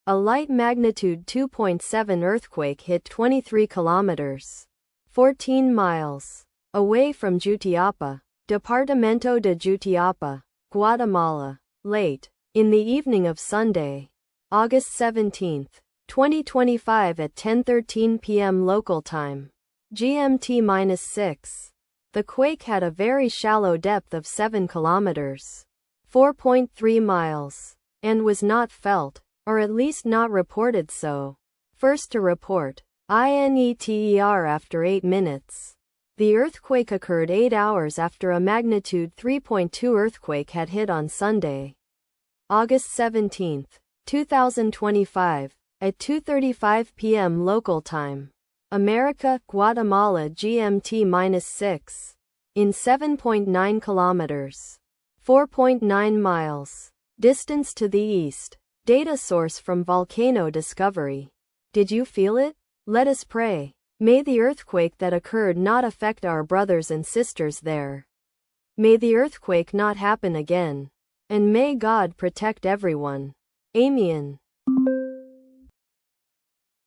A light magnitude 2.7 earthquake hit 23 kilometers, 14 miles, away from Jutiapa, Departamento de Jutiapa, Guatemala, late in the evening of Sunday, August 17, 2025 at 10:13 p.m. local time, GMT-6. The quake had a very shallow depth of 7 kilometers, 4.3 miles, and was not felt, or at least not reported so. First to report, INETER after 8 minutes. The earthquake occurred 8 hours after a magnitude 3.2 earthquake had hit on Sunday, August 17, 2025, at 2:35 p.m. local time, America, Guatemala GMT-6, in 7.9 kilometers, 4.9 miles, distance to the east. Data source from Volcano Discovery. Did you feel it? Let us pray. May the earthquake that occurred not affect our brothers and sisters there. May the earthquake not happen again. And may God protect everyone. Amen.